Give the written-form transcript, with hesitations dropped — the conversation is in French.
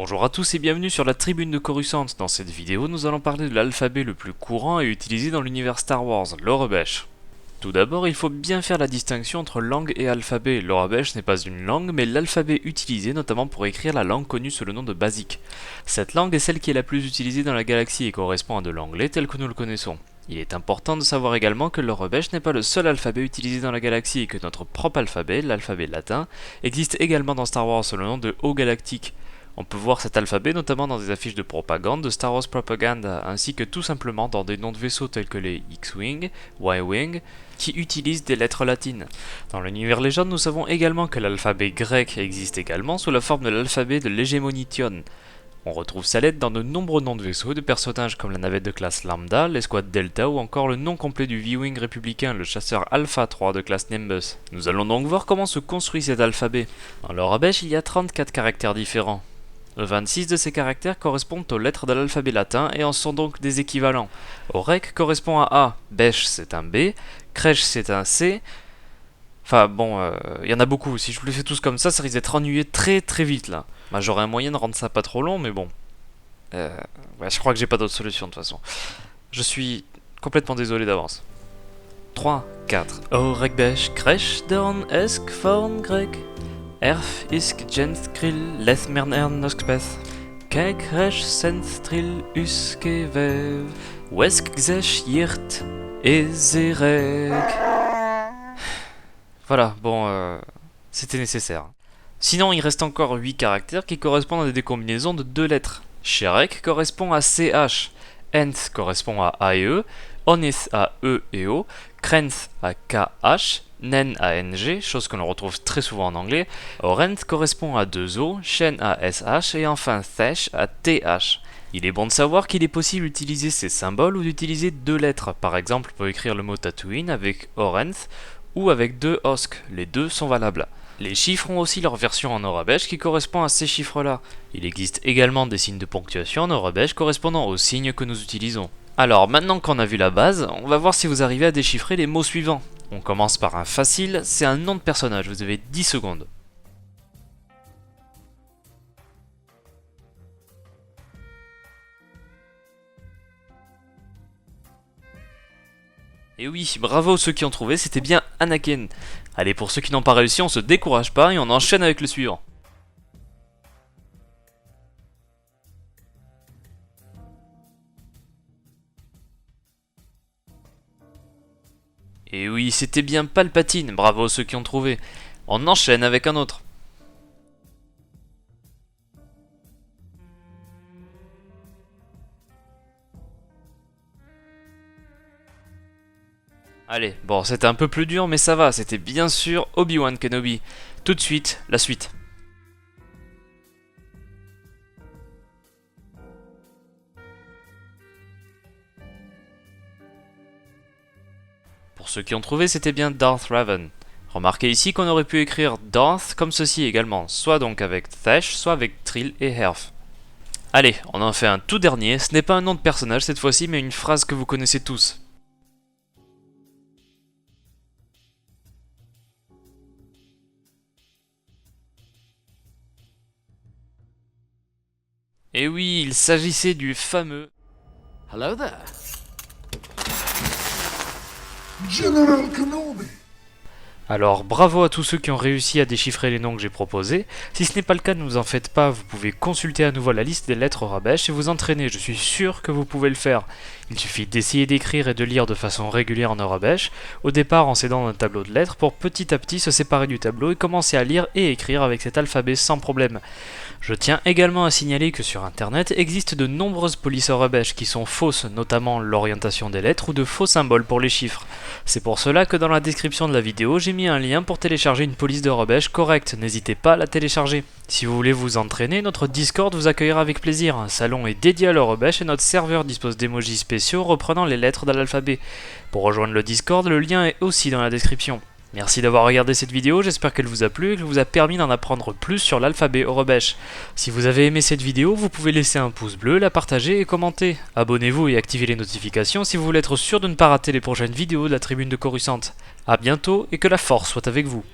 Bonjour à tous et bienvenue sur la tribune de Coruscant. Dans cette vidéo, nous allons parler de l'alphabet le plus courant et utilisé dans l'univers Star Wars, l'Aurebesh. Tout d'abord, il faut bien faire la distinction entre langue et alphabet. L'Aurebesh n'est pas une langue, mais l'alphabet utilisé notamment pour écrire la langue connue sous le nom de Basic. Cette langue est celle qui est la plus utilisée dans la galaxie et correspond à de l'anglais tel que nous le connaissons. Il est important de savoir également que l'Aurebesh n'est pas le seul alphabet utilisé dans la galaxie et que notre propre alphabet, l'alphabet latin, existe également dans Star Wars sous le nom de Haut Galactique. On peut voir cet alphabet notamment dans des affiches de propagande de Star Wars Propaganda, ainsi que tout simplement dans des noms de vaisseaux tels que les X-Wing, Y-Wing, qui utilisent des lettres latines. Dans l'univers légende, nous savons également que l'alphabet grec existe également sous la forme de l'alphabet de l'hégémonition. On retrouve sa lettre dans de nombreux noms de vaisseaux et de personnages comme la navette de classe Lambda, l'escouade Delta ou encore le nom complet du V-Wing républicain, le chasseur Alpha 3 de classe Nimbus. Nous allons donc voir comment se construit cet alphabet. Dans l'Aurebesh, il y a 34 caractères différents. 26 de ces caractères correspondent aux lettres de l'alphabet latin et en sont donc des équivalents. Aurek correspond à A, Besh c'est un B, Kresh c'est un C. Enfin bon, y en a beaucoup, si je vous les fais tous comme ça risque d'être ennuyé très vite là. Bah, j'aurais un moyen de rendre ça pas trop long, mais bon. Ouais, je crois que j'ai pas d'autre solution de toute façon. Je suis complètement désolé d'avance. 3, 4. Aurek Besh, Kresh, Dorn, Esk, Forn, Grek. Erf, Isk, Jens, Krill, Lethmernern, Noskpeth, Kek, Resh, Senth, Trill, Uske, Vev, Wesk, Gzesh, Yirt, et Zerek. Voilà, bon, c'était nécessaire. Sinon, il reste encore 8 caractères qui correspondent à des décombinaisons de 2 lettres. Sherek correspond à CH, Enth correspond à A et E, Onith à E et O, Krenth à KH, Nen à NG, chose que l'on retrouve très souvent en anglais, Orent correspond à 2 O, Shen à SH et enfin Thesh à TH. Il est bon de savoir qu'il est possible d'utiliser ces symboles ou d'utiliser 2 lettres, par exemple pour écrire le mot Tatooine avec Orenth ou avec 2 Osk, les deux sont valables. Les chiffres ont aussi leur version en Aurebesh qui correspond à ces chiffres-là. Il existe également des signes de ponctuation en Aurebesh correspondant aux signes que nous utilisons. Alors maintenant qu'on a vu la base, on va voir si vous arrivez à déchiffrer les mots suivants. On commence par un facile, c'est un nom de personnage, vous avez 10 secondes. Et oui, bravo ceux qui ont trouvé, c'était bien Anakin. Allez, pour ceux qui n'ont pas réussi, on se décourage pas et on enchaîne avec le suivant. Et oui, c'était bien Palpatine, bravo ceux qui ont trouvé. On enchaîne avec un autre. Allez, bon, c'était un peu plus dur, mais ça va, c'était bien sûr Obi-Wan Kenobi. Tout de suite, la suite. Pour ceux qui ont trouvé, c'était bien Darth Revan. Remarquez ici qu'on aurait pu écrire Darth comme ceci également, soit donc avec Thesh, soit avec Trill et Herf. Allez, on en fait un tout dernier, ce n'est pas un nom de personnage cette fois-ci, mais une phrase que vous connaissez tous. Et oui, il s'agissait du fameux Hello there. General Kenobi. Alors bravo à tous ceux qui ont réussi à déchiffrer les noms que j'ai proposés. Si ce n'est pas le cas, ne vous en faites pas, vous pouvez consulter à nouveau la liste des lettres Aurebesh et vous entraîner, je suis sûr que vous pouvez le faire. Il suffit d'essayer d'écrire et de lire de façon régulière en Aurebesh, au départ en s'aidant d'un tableau de lettres pour petit à petit se séparer du tableau et commencer à lire et écrire avec cet alphabet sans problème. Je tiens également à signaler que sur internet existent de nombreuses polices Aurebesh qui sont fausses, notamment l'orientation des lettres ou de faux symboles pour les chiffres. C'est pour cela que dans la description de la vidéo, j'ai mis un lien pour télécharger une police d'Aurebesh correcte, n'hésitez pas à la télécharger. Si vous voulez vous entraîner, notre Discord vous accueillera avec plaisir. Un salon est dédié à l'Aurebesh et notre serveur dispose d'émojis spéciaux reprenant les lettres de l'alphabet. Pour rejoindre le Discord, le lien est aussi dans la description. Merci d'avoir regardé cette vidéo, j'espère qu'elle vous a plu et qu'elle vous a permis d'en apprendre plus sur l'alphabet Aurebesh. Si vous avez aimé cette vidéo, vous pouvez laisser un pouce bleu, la partager et commenter. Abonnez-vous et activez les notifications si vous voulez être sûr de ne pas rater les prochaines vidéos de la tribune de Coruscant. A bientôt et que la force soit avec vous.